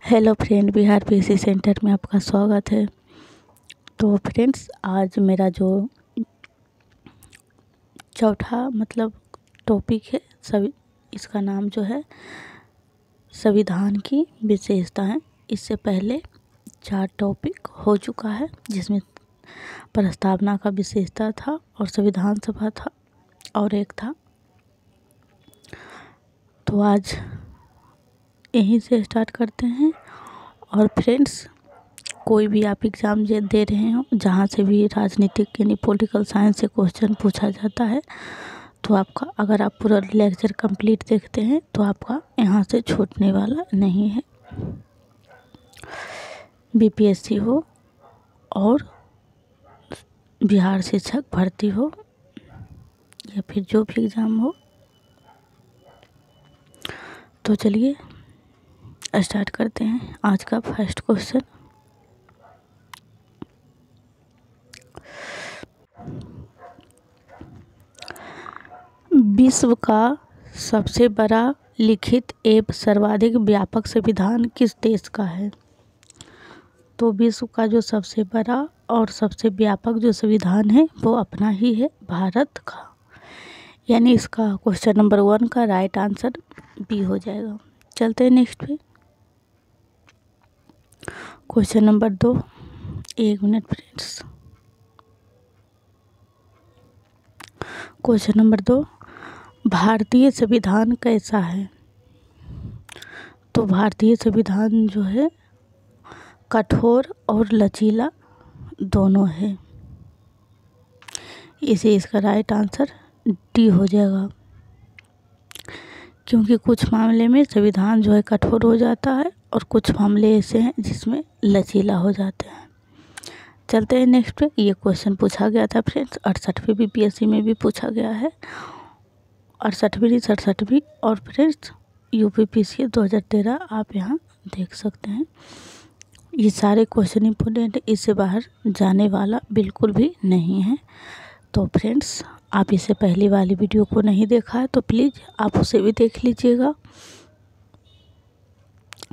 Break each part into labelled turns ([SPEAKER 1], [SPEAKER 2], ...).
[SPEAKER 1] Hello friend, Bihar PC centre में आपका स्वागत है। तो फ्रेंड्स, आज मेरा जो चौथा टॉपिक है इसका नाम जो है संविधान की विशेषताएं। इससे पहले 4 टॉपिक हो चुका है, जिसमें प्रस्तावना का विशेषता था और संविधान सभा था और एक था। तो आज यहीं से स्टार्ट करते हैं। और फ्रेंड्स, कोई भी आप एग्ज़ाम दे रहे हो जहाँ से भी राजनीतिक यानी पॉलिटिकल साइंस से क्वेश्चन पूछा जाता है, तो आपका अगर आप पूरा लेक्चर कंप्लीट देखते हैं तो आपका यहाँ से छूटने वाला नहीं है। बीपीएससी हो और बिहार शिक्षक भर्ती हो या फिर जो भी एग्ज़ाम हो। तो चलिए स्टार्ट करते हैं आज का फर्स्ट क्वेश्चन। विश्व का सबसे बड़ा लिखित एवं सर्वाधिक व्यापक संविधान किस देश का है? तो विश्व का जो सबसे बड़ा और सबसे व्यापक जो संविधान है वो अपना ही है, भारत का। यानी इसका क्वेश्चन नंबर 1 का राइट आंसर बी हो जाएगा। चलते हैं नेक्स्ट पे। Question number 2, 1 minute friends. Question number 2, भारतीय संविधान कैसा है? तो भारतीय संविधान जो है कठोर और लचीला दोनों है। इसे इसका राइट आंसर डी हो जाएगा, क्योंकि कुछ मामले में संविधान जो है कठोर हो जाता है और कुछ मामले ऐसे हैं जिसमें लचीला हो जाते हैं। चलते हैं नेक्स्ट पे। ये क्वेश्चन पूछा गया था फ्रेंड्स, 68वीं बीपीएससी में भी पूछा गया है, 68वीं 67वीं और फ्रेंड्स यूपीपीसी 2013 आप यहाँ देख सकते हैं। ये सारे क्वेश्चन इंपॉर्टेंट है, इससे बाहर जाने वाला बिल्कुल भी नहीं है। तो फ्रेंड्स, आप इससे पहली वाली वीडियो को नहीं देखा है तो प्लीज़ आप उसे भी देख लीजिएगा,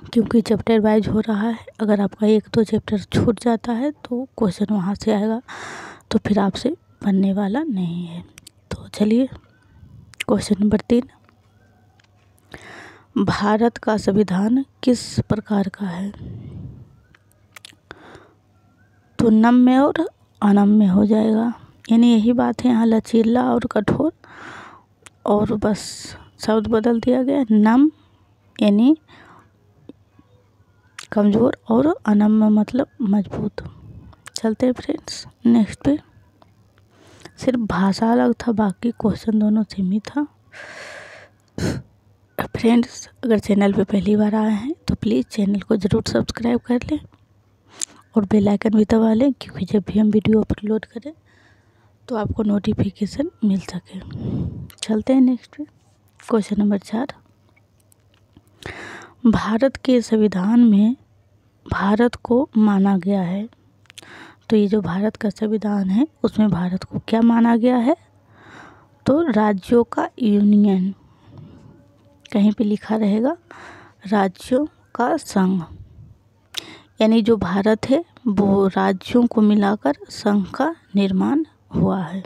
[SPEAKER 1] क्योंकि चैप्टर वाइज हो रहा है। अगर आपका 1-2 चैप्टर छूट जाता है तो क्वेश्चन वहाँ से आएगा, तो फिर आपसे बनने वाला नहीं है। तो चलिए क्वेश्चन नंबर 3, भारत का संविधान किस प्रकार का है? तो नम्य और अनम्य हो जाएगा। यानी यही बात है, यहाँ लचीला और कठोर, और बस शब्द बदल दिया गया। नम यानी कमज़ोर और अनम्य मतलब मजबूत। चलते हैं फ्रेंड्स नेक्स्ट पे। सिर्फ भाषा अलग था, बाकी क्वेश्चन दोनों सेम ही था। फ्रेंड्स, अगर चैनल पे पहली बार आए हैं तो प्लीज़ चैनल को ज़रूर सब्सक्राइब कर लें और बेल आइकन भी दबा लें, क्योंकि जब भी हम वीडियो अपलोड करें तो आपको नोटिफिकेशन मिल सके। चलते हैं नेक्स्ट पे। क्वेश्चन नंबर 4, भारत के संविधान में भारत को माना गया है। तो ये जो भारत का संविधान है उसमें भारत को क्या माना गया है? तो राज्यों का यूनियन, कहीं पे लिखा रहेगा राज्यों का संघ। यानी जो भारत है वो राज्यों को मिलाकर संघ का निर्माण हुआ है।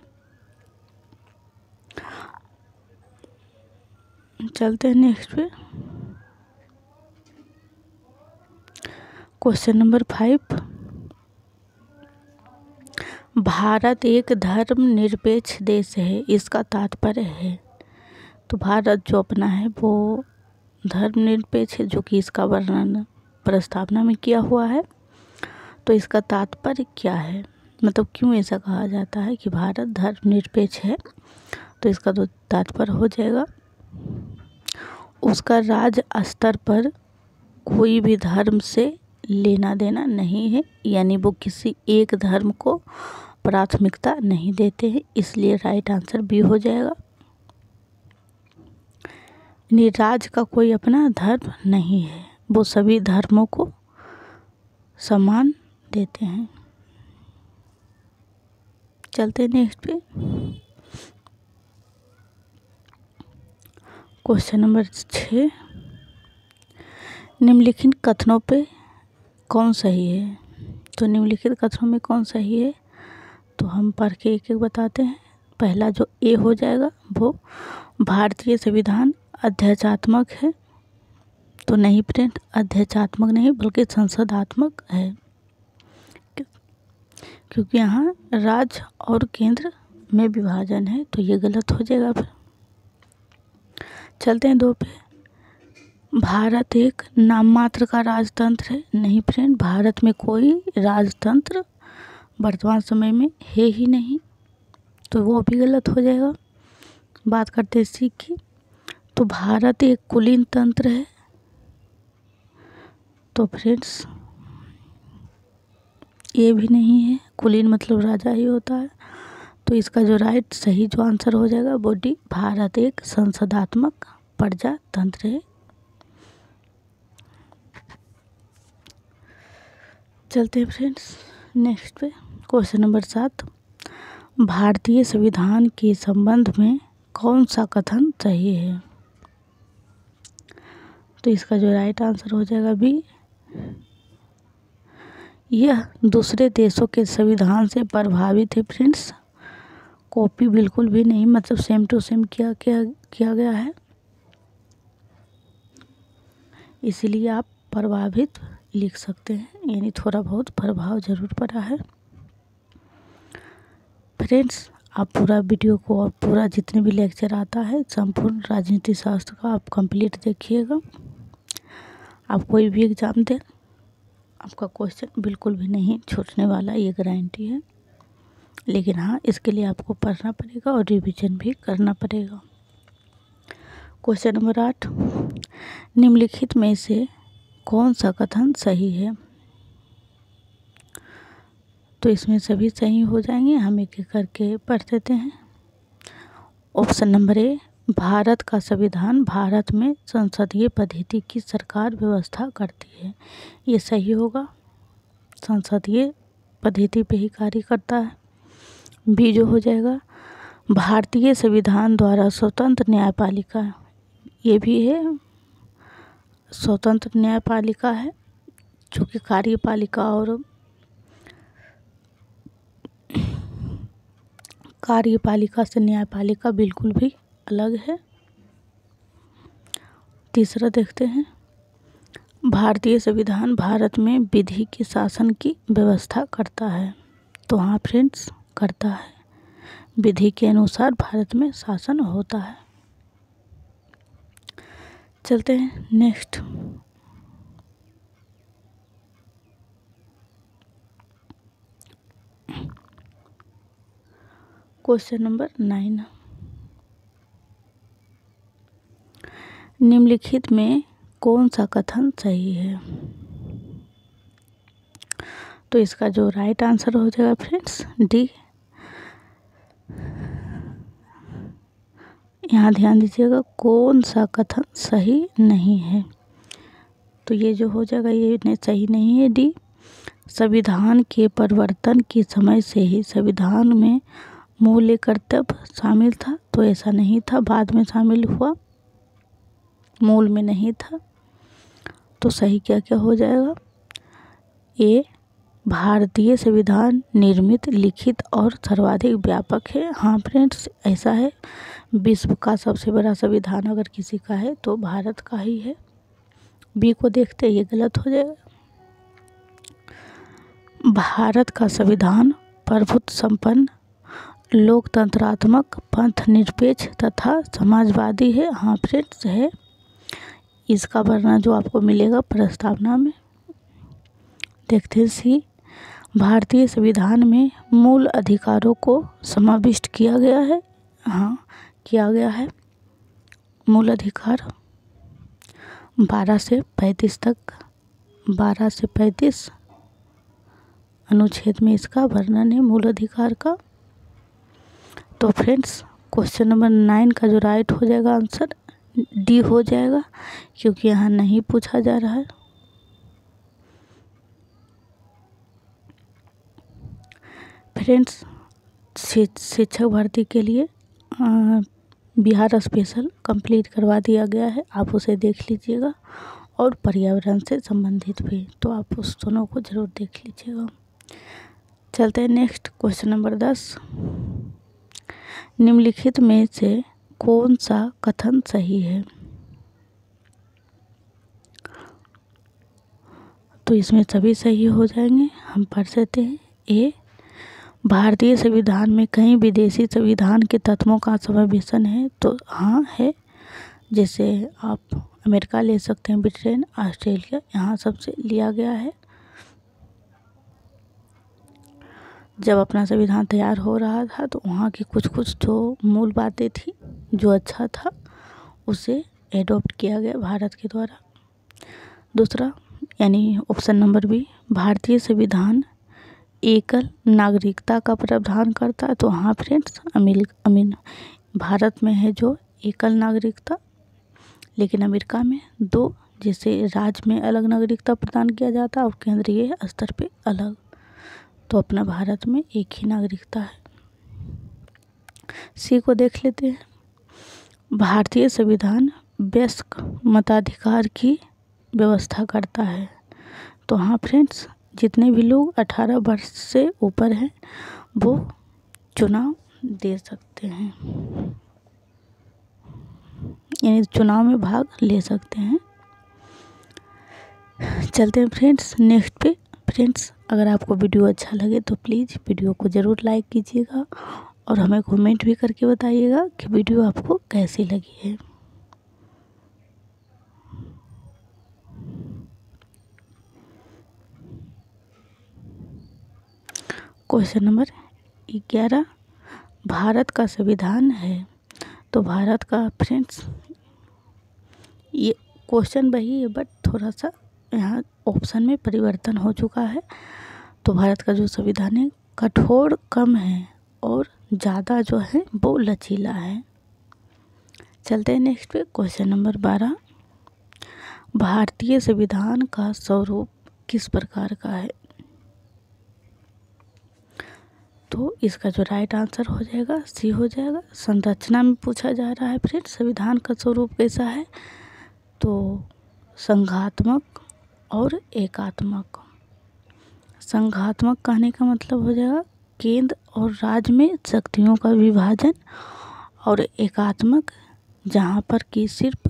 [SPEAKER 1] चलते हैं नेक्स्ट पे। क्वेश्चन नंबर 5, भारत एक धर्मनिरपेक्ष देश है, इसका तात्पर्य है। तो भारत जो अपना है वो धर्मनिरपेक्ष है, जो कि इसका वर्णन प्रस्तावना में किया हुआ है। तो इसका तात्पर्य क्या है, मतलब क्यों ऐसा कहा जाता है कि भारत धर्मनिरपेक्ष है? तो इसका तो तात्पर्य हो जाएगा, उसका राज्य स्तर पर कोई भी धर्म से लेना देना नहीं है, यानी वो किसी एक धर्म को प्राथमिकता नहीं देते हैं, इसलिए राइट आंसर बी हो जाएगा। यानी राज्य का कोई अपना धर्म नहीं है, वो सभी धर्मों को सम्मान देते हैं। चलते हैं नेक्स्ट पे। क्वेश्चन नंबर 6, निम्नलिखित कथनों पे कौन सही है? तो निम्नलिखित कथनों में कौन सही है तो हम पढ़ के एक एक बताते हैं। पहला जो ए हो जाएगा वो भारतीय संविधान अध्यक्षात्मक है। तो नहीं फ्रेंड, अध्यक्षात्मक नहीं बल्कि संसदात्मक है, क्योंकि यहाँ राज्य और केंद्र में विभाजन है, तो ये गलत हो जाएगा। फिर चलते हैं 2 पे। भारत एक नाम मात्र का राजतंत्र है। नहीं फ्रेंड, भारत में कोई राजतंत्र वर्तमान समय में है ही नहीं, तो वो भी गलत हो जाएगा। बात करते हैं सी की, तो भारत एक कुलीन तंत्र है। तो फ्रेंड्स ये भी नहीं है, कुलीन मतलब राजा ही होता है। तो इसका जो राइट सही जो आंसर हो जाएगा वो डी, भारत एक संसदात्मक प्रजातंत्र है। चलते हैं फ्रेंड्स नेक्स्ट पे। क्वेश्चन नंबर 7, भारतीय संविधान के संबंध में कौन सा कथन सही है? तो इसका जो राइट आंसर हो जाएगा बी, यह दूसरे देशों के संविधान से प्रभावित है। फ्रेंड्स कॉपी बिल्कुल भी नहीं, मतलब सेम टू सेम किया गया है, इसीलिए आप प्रभावित लिख सकते हैं, यानी थोड़ा बहुत प्रभाव जरूर पड़ा है। फ्रेंड्स आप पूरा वीडियो को और पूरा जितने भी लेक्चर आता है संपूर्ण राजनीति शास्त्र का आप कंप्लीट देखिएगा। आप कोई भी एग्ज़ाम दें, आपका क्वेश्चन बिल्कुल भी नहीं छूटने वाला, ये गारंटी है। लेकिन हाँ, इसके लिए आपको पढ़ना पड़ेगा और रिवीजन भी करना पड़ेगा। क्वेश्चन नंबर 8, निम्नलिखित में से कौन सा कथन सही है? तो इसमें सभी सही हो जाएंगे, हम एक एक करके पढ़ देते हैं। ऑप्शन नंबर ए, भारत का संविधान भारत में संसदीय पद्धति की सरकार व्यवस्था करती है। ये सही होगा, संसदीय पद्धति पे ही कार्य करता है। बी जो हो जाएगा, भारतीय संविधान द्वारा स्वतंत्र न्यायपालिका, ये भी है, स्वतंत्र न्यायपालिका है, जो कि कार्यपालिका और कार्यपालिका से न्यायपालिका बिल्कुल भी अलग है। तीसरा देखते हैं, भारतीय संविधान भारत में विधि के शासन की व्यवस्था करता है। तो हाँ फ्रेंड्स, करता है, विधि के अनुसार भारत में शासन होता है। चलते हैं नेक्स्ट। क्वेश्चन नंबर 9, निम्नलिखित में कौन सा कथन सही है? तो इसका जो राइट आंसर हो जाएगा फ्रेंड्स डी। यहाँ ध्यान दीजिएगा, कौन सा कथन सही नहीं है, तो ये जो हो जाएगा ये सही नहीं है, डी। संविधान के परिवर्तन के समय से ही संविधान में मूल्य कर्तव्य शामिल था। तो ऐसा नहीं था, बाद में शामिल हुआ, मूल में नहीं था। तो सही क्या क्या हो जाएगा? ए, भारतीय संविधान निर्मित, लिखित और सर्वाधिक व्यापक है। हाँ फ्रेंड्स, ऐसा है, विश्व का सबसे बड़ा संविधान अगर किसी का है तो भारत का ही है। बी को देखते, ये गलत हो जाएगा। भारत का संविधान प्रभुत्व संपन्न, लोकतंत्रात्मक, पंथ निरपेक्ष तथा समाजवादी है। हाँ फ्रेंड्स है, इसका वर्णन जो आपको मिलेगा प्रस्तावना में। देखते हैं सी, भारतीय संविधान में मूल अधिकारों को समाविष्ट किया गया है। हाँ किया गया है, मूल अधिकार 12 से 35 तक, 12 से 35 अनुच्छेद में इसका वर्णन है मूल अधिकार का। तो फ्रेंड्स क्वेश्चन नंबर 9 का जो राइट हो जाएगा आंसर डी हो जाएगा, क्योंकि यहाँ नहीं पूछा जा रहा है। फ्रेंड्स शिक्षक भर्ती के लिए बिहार स्पेशल कंप्लीट करवा दिया गया है, आप उसे देख लीजिएगा और पर्यावरण से संबंधित भी। तो आप उस दोनों को ज़रूर देख लीजिएगा। चलते हैं नेक्स्ट क्वेश्चन नंबर 10। निम्नलिखित में से कौन सा कथन सही है? तो इसमें सभी सही हो जाएंगे, हम पढ़ सकते हैं। ए, भारतीय संविधान में कई विदेशी संविधान के तत्वों का समावेशन है। तो हाँ है, जैसे आप अमेरिका ले सकते हैं, ब्रिटेन, ऑस्ट्रेलिया, यहाँ सबसे लिया गया है। जब अपना संविधान तैयार हो रहा था तो वहाँ की कुछ कुछ जो मूल बातें थी, जो अच्छा था, उसे एडॉप्ट किया गया भारत के द्वारा। दूसरा यानी ऑप्शन नंबर बी, भारतीय संविधान एकल नागरिकता का प्रावधान करता है। तो हाँ फ्रेंड्स, भारत में है जो एकल नागरिकता, लेकिन अमेरिका में दो, जैसे राज्य में अलग नागरिकता प्रदान किया जाता है और केंद्रीय स्तर पे अलग। तो अपना भारत में एक ही नागरिकता है। सी को देख लेते हैं। भारतीय संविधान वयस्क मताधिकार की व्यवस्था करता है। तो हाँ फ्रेंड्स, जितने भी लोग 18 वर्ष से ऊपर हैं वो चुनाव दे सकते हैं, यानी चुनाव में भाग ले सकते हैं। चलते हैं फ्रेंड्स नेक्स्ट पे। फ्रेंड्स, अगर आपको वीडियो अच्छा लगे तो प्लीज़ वीडियो को ज़रूर लाइक कीजिएगा और हमें कमेंट भी करके बताइएगा कि वीडियो आपको कैसी लगी है। क्वेश्चन नंबर 11, भारत का संविधान है। तो भारत का फ्रेंड्स, ये क्वेश्चन वही है बट थोड़ा सा यहाँ ऑप्शन में परिवर्तन हो चुका है। तो भारत का जो संविधान है कठोर कम है और ज़्यादा जो है वो लचीला है। चलते हैं नेक्स्ट पे। क्वेश्चन नंबर 12, भारतीय संविधान का स्वरूप किस प्रकार का है? तो इसका जो राइट आंसर हो जाएगा सी हो जाएगा। संरचना में पूछा जा रहा है फ्रेंड्स, संविधान का स्वरूप कैसा है? तो संघात्मक और एकात्मक। संघात्मक कहने का मतलब हो जाएगा केंद्र और राज्य में शक्तियों का विभाजन, और एकात्मक जहाँ पर कि सिर्फ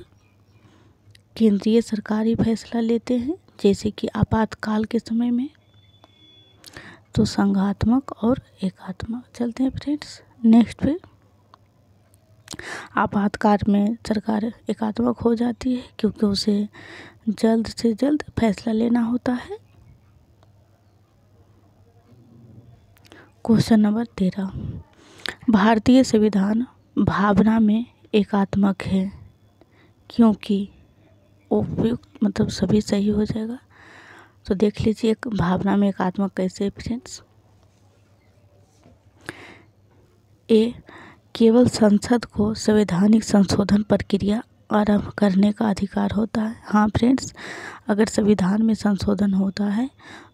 [SPEAKER 1] केंद्रीय सरकारी फैसला लेते हैं, जैसे कि आपातकाल के समय में। तो संघात्मक और एकात्मक। चलते हैं फ्रेंड्स नेक्स्ट पे। आपातकाल में सरकार एकात्मक हो जाती है क्योंकि उसे जल्द से जल्द फैसला लेना होता है। क्वेश्चन नंबर 13, भारतीय संविधान भावना में एकात्मक है क्योंकि उपयुक्त, मतलब सभी सही हो जाएगा। तो देख लीजिए एक भावना में एकात्मक कैसे फ्रेंड्स। ए, केवल संसद को संवैधानिक संशोधन प्रक्रिया आरंभ करने का अधिकार होता है। हाँ फ्रेंड्स, अगर संविधान में संशोधन होता है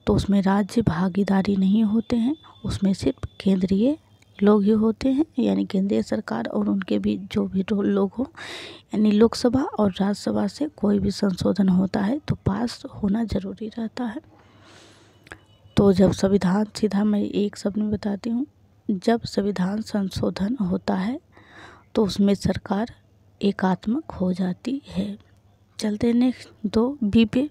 [SPEAKER 1] तो उसमें राज्य भागीदारी नहीं होते हैं, उसमें सिर्फ केंद्रीय लोग ही होते हैं, यानी केंद्रीय सरकार और उनके भी जो भी लोग हो, यानी लोकसभा और राज्यसभा से कोई भी संशोधन होता है तो पास होना ज़रूरी रहता है। तो जब संविधान, सीधा मैं एक शब्द में बताती हूँ, जब संविधान संशोधन होता है तो उसमें सरकार एकात्मक हो जाती है। चलते हैं नेक्स्ट 2 बी पे।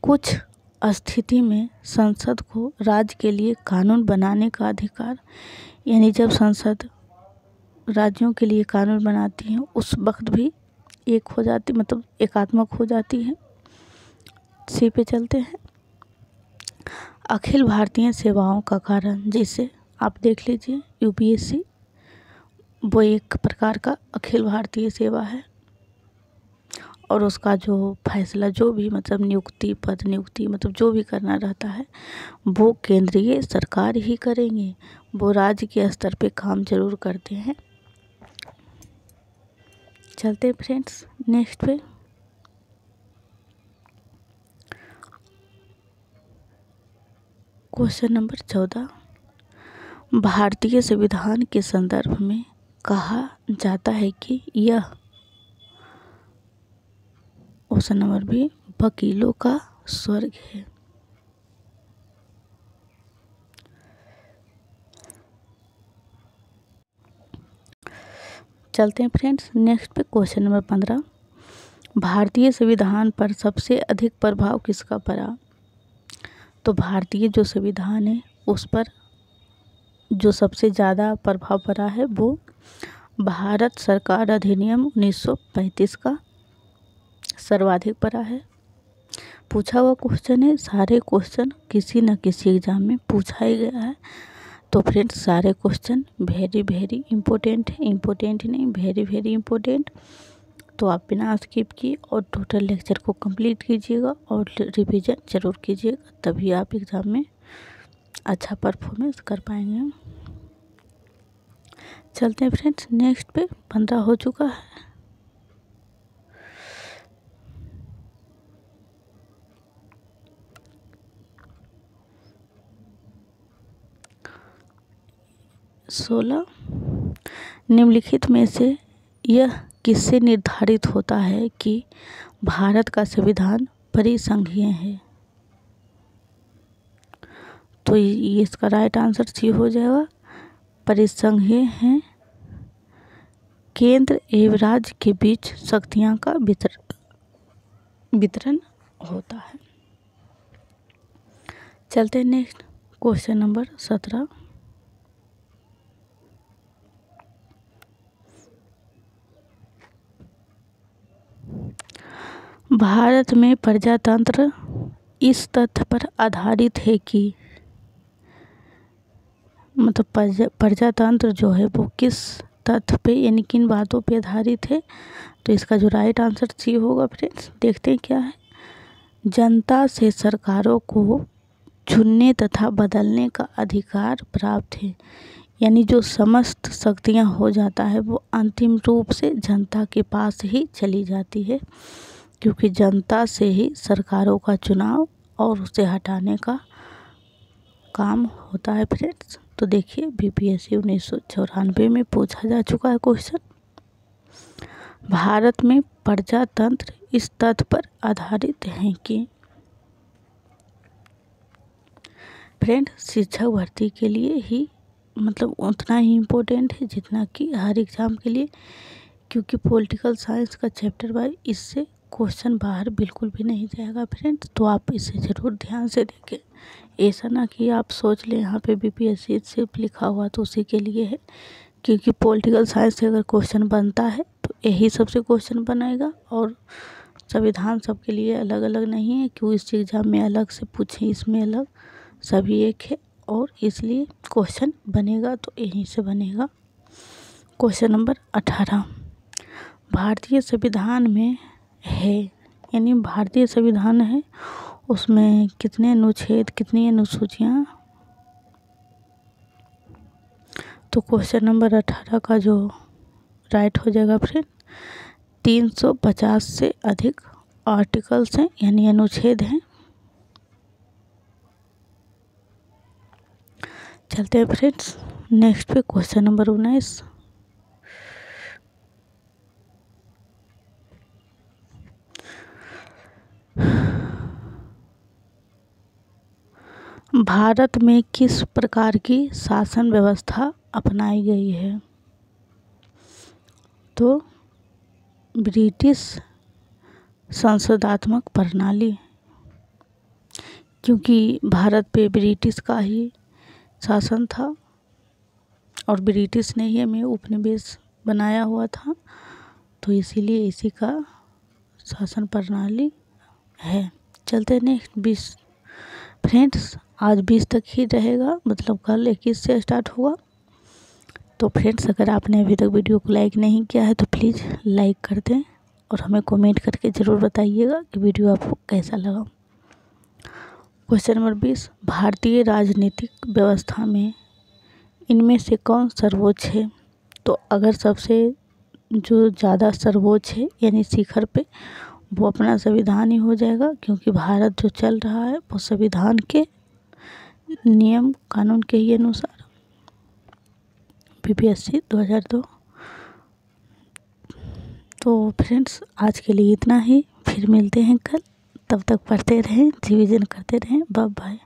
[SPEAKER 1] कुछ स्थिति में संसद को राज्य के लिए कानून बनाने का अधिकार, यानी जब संसद राज्यों के लिए कानून बनाती है उस वक्त भी एक हो जाती, मतलब एकात्मक हो जाती है। सी पे चलते हैं। अखिल भारतीय सेवाओं का कारण, जैसे आप देख लीजिए यूपीएससी, वो एक प्रकार का अखिल भारतीय सेवा है और उसका जो फैसला, जो भी मतलब नियुक्ति, पद नियुक्ति, मतलब जो भी करना रहता है वो केंद्रीय सरकार ही करेंगे, वो राज्य के स्तर पे काम जरूर करते हैं। चलते फ्रेंड्स नेक्स्ट पे। क्वेश्चन नंबर 14, भारतीय संविधान के संदर्भ में कहा जाता है कि यह ऑप्शन नंबर बी वकीलों का स्वर्ग है। चलते हैं फ्रेंड्स नेक्स्ट पे क्वेश्चन नंबर 15। भारतीय संविधान पर सबसे अधिक प्रभाव किसका पड़ा? तो भारतीय जो संविधान है उस पर जो सबसे ज़्यादा प्रभाव पड़ा है वो भारत सरकार अधिनियम 1935 का सर्वाधिक पड़ा है। पूछा हुआ क्वेश्चन है, सारे क्वेश्चन किसी न किसी एग्ज़ाम में पूछा ही गया है। तो फ्रेंड्स सारे क्वेश्चन वेरी वेरी इम्पोर्टेंट है, इम्पोर्टेंट नहीं वेरी वेरी इम्पोर्टेंट। तो आप बिना स्किप किए और टोटल लेक्चर को कंप्लीट कीजिएगा और रिवीजन ज़रूर कीजिएगा, तभी आप एग्ज़ाम में अच्छा परफॉर्मेंस कर पाएंगे। चलते हैं फ्रेंड्स नेक्स्ट पे 15 हो चुका है। सोलह, निम्नलिखित में से यह किससे निर्धारित होता है कि भारत का संविधान परिसंघीय है? तो ये इसका राइट आंसर सी हो जाएगा, परिसंघीय है। केंद्र एवं राज्य के बीच शक्तियां का वितरण होता है। चलते हैं नेक्स्ट क्वेश्चन नंबर 17। भारत में प्रजातंत्र इस तथ्य पर आधारित है कि मतलब प्रजातंत्र जो है वो किस तथ्य पे यानी किन बातों पे आधारित है? तो इसका जो राइट आंसर सी होगा फ्रेंड्स, देखते हैं क्या है। जनता से सरकारों को चुनने तथा बदलने का अधिकार प्राप्त है। यानी जो समस्त शक्तियां हो जाता है वो अंतिम रूप से जनता के पास ही चली जाती है, क्योंकि जनता से ही सरकारों का चुनाव और उसे हटाने का काम होता है फ्रेंड्स। तो देखिए बीपीएससी 1994 में पूछा जा चुका है क्वेश्चन। भारत में प्रजातंत्र इस तथ्य पर आधारित है कि फ्रेंड शिक्षक भर्ती के लिए ही मतलब उतना ही इम्पोर्टेंट है जितना कि हर एग्ज़ाम के लिए, क्योंकि पॉलिटिकल साइंस का चैप्टर वाइज इससे क्वेश्चन बाहर बिल्कुल भी नहीं जाएगा फ्रेंड्स। तो आप इसे ज़रूर ध्यान से देखें, ऐसा ना कि आप सोच लें यहाँ पे बीपीएससी सिर्फ लिखा हुआ तो उसी के लिए है, क्योंकि पॉलिटिकल साइंस से अगर क्वेश्चन बनता है तो यही सबसे क्वेश्चन बनाएगा। और संविधान सबके लिए अलग अलग नहीं है, क्यों इस एग्ज़ाम में अलग से पूछें इसमें अलग, सभी एक है और इसलिए क्वेश्चन बनेगा तो यहीं से बनेगा। क्वेश्चन नंबर 18, भारतीय संविधान में है यानी भारतीय संविधान है उसमें कितने अनुच्छेद कितनी अनुसूचियाँ? तो क्वेश्चन नंबर 18 का जो राइट हो जाएगा फ्रेंड 350 से अधिक आर्टिकल्स हैं यानी अनुच्छेद हैं। चलते हैं फ्रेंड्स नेक्स्ट पे क्वेश्चन नंबर 19। भारत में किस प्रकार की शासन व्यवस्था अपनाई गई है? तो ब्रिटिश संसदात्मक प्रणाली, क्योंकि भारत पे ब्रिटिश का ही शासन था और ब्रिटिश ने ही हमें उपनिवेश बनाया हुआ था, तो इसीलिए इसी का शासन प्रणाली है। चलते हैं नेक्स्ट 20 फ्रेंड्स, आज 20 तक ही रहेगा, मतलब कल 21 से स्टार्ट होगा। तो फ्रेंड्स अगर आपने अभी तक वीडियो को लाइक नहीं किया है तो प्लीज़ लाइक कर दें और हमें कमेंट करके ज़रूर बताइएगा कि वीडियो आपको कैसा लगा। क्वेश्चन नंबर 20, भारतीय राजनीतिक व्यवस्था में इनमें से कौन सर्वोच्च है? तो अगर सबसे जो ज़्यादा सर्वोच्च है यानी शिखर पे, वो अपना संविधान ही हो जाएगा, क्योंकि भारत जो चल रहा है वो संविधान के नियम कानून के ही अनुसार। बीपीएससी 2002। तो फ्रेंड्स आज के लिए इतना ही। फिर मिलते हैं कल, तब तक पढ़ते रहें, रिवीजन करते रहें। Bye bye.